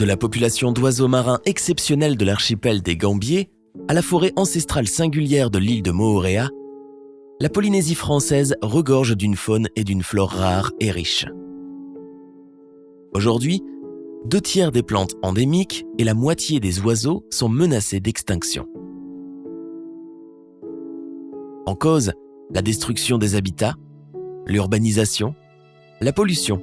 De la population d'oiseaux marins exceptionnelle de l'archipel des Gambiers à la forêt ancestrale singulière de l'île de Moorea, la Polynésie française regorge d'une faune et d'une flore rares et riches. Aujourd'hui, 2/3 des plantes endémiques et la moitié des oiseaux sont menacés d'extinction. En cause, la destruction des habitats, l'urbanisation, la pollution,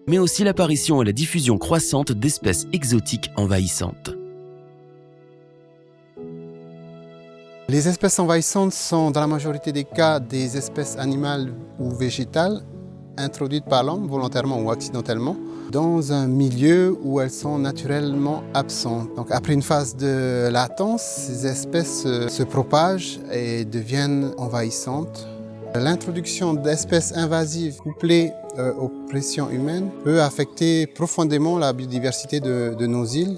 mais aussi l'apparition et la diffusion croissante d'espèces exotiques envahissantes. Les espèces envahissantes sont dans la majorité des cas des espèces animales ou végétales introduites par l'homme, volontairement ou accidentellement, dans un milieu où elles sont naturellement absentes. Donc après une phase de latence, ces espèces se propagent et deviennent envahissantes. L'introduction d'espèces invasives couplées aux pressions humaines peut affecter profondément la biodiversité de nos îles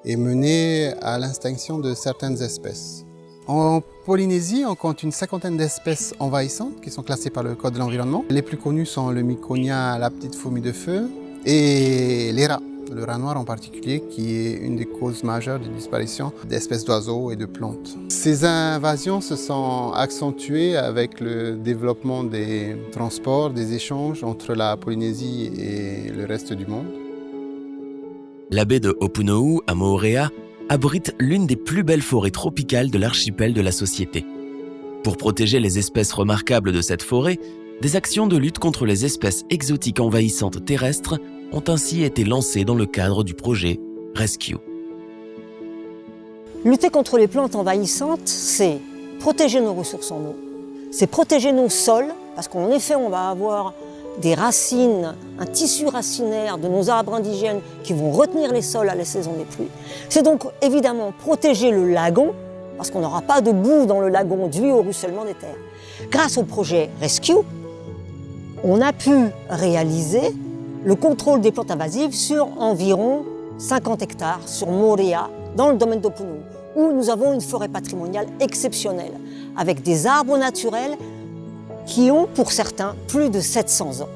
et mener à l'extinction de certaines espèces. En Polynésie, on compte une 50aine d'espèces envahissantes qui sont classées par le Code de l'environnement. Les plus connues sont le miconia, la petite fourmi de feu et les rats, le rat noir en particulier, qui est une des causes majeures de disparition d'espèces d'oiseaux et de plantes. Ces invasions se sont accentuées avec le développement des transports, des échanges entre la Polynésie et le reste du monde. La baie de Opunou'ou à Moorea abrite l'une des plus belles forêts tropicales de l'archipel de la Société. Pour protéger les espèces remarquables de cette forêt, des actions de lutte contre les espèces exotiques envahissantes terrestres ont ainsi été lancées dans le cadre du projet Rescue. Lutter contre les plantes envahissantes, c'est protéger nos ressources en eau, c'est protéger nos sols, parce qu'en effet, on va avoir des racines, un tissu racinaire de nos arbres indigènes qui vont retenir les sols à la saison des pluies. C'est donc évidemment protéger le lagon, parce qu'on n'aura pas de boue dans le lagon dû au ruissellement des terres. Grâce au projet Rescue, on a pu réaliser le contrôle des plantes invasives sur environ 50 hectares sur Moorea, dans le domaine d'Opunou'ou, où nous avons une forêt patrimoniale exceptionnelle, avec des arbres naturels qui ont, pour certains, plus de 700 ans.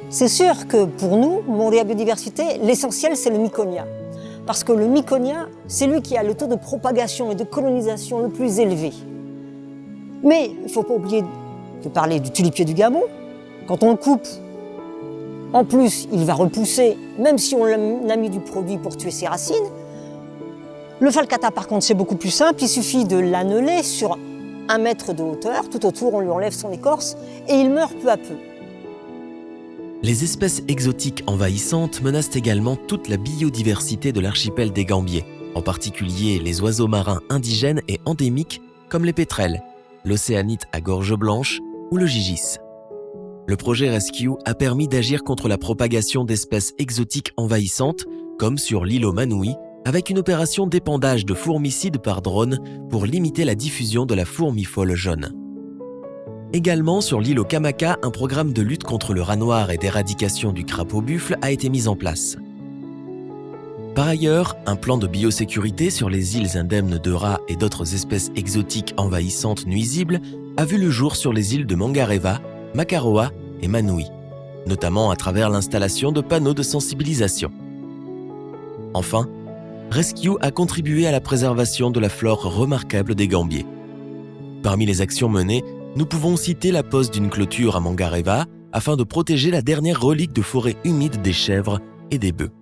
C'est sûr que pour nous, Moorea Biodiversité, l'essentiel, c'est le miconia. Parce que le miconia, c'est lui qui a le taux de propagation et de colonisation le plus élevé. Mais il ne faut pas oublier de parler du tulipier du Gabon. Quand on le coupe, en plus, il va repousser, même si on a mis du produit pour tuer ses racines. Le falcata, par contre, c'est beaucoup plus simple. Il suffit de l'anneler sur 1 mètre de hauteur, tout autour on lui enlève son écorce et il meurt peu à peu. Les espèces exotiques envahissantes menacent également toute la biodiversité de l'archipel des Gambiers, en particulier les oiseaux marins indigènes et endémiques comme les pétrels, l'océanite à gorge blanche ou le gigis. Le projet Rescue a permis d'agir contre la propagation d'espèces exotiques envahissantes, comme sur l'îlot Manui, avec une opération d'épandage de fourmicides par drone pour limiter la diffusion de la fourmi folle jaune. Également sur l'îlot Kamaka, un programme de lutte contre le rat noir et d'éradication du crapaud buffle a été mis en place. Par ailleurs, un plan de biosécurité sur les îles indemnes de rats et d'autres espèces exotiques envahissantes nuisibles a vu le jour sur les îles de Mangareva, Makaroa et Manui, notamment à travers l'installation de panneaux de sensibilisation. Enfin, Rescue a contribué à la préservation de la flore remarquable des Gambiers. Parmi les actions menées, nous pouvons citer la pose d'une clôture à Mangareva afin de protéger la dernière relique de forêt humide des chèvres et des bœufs.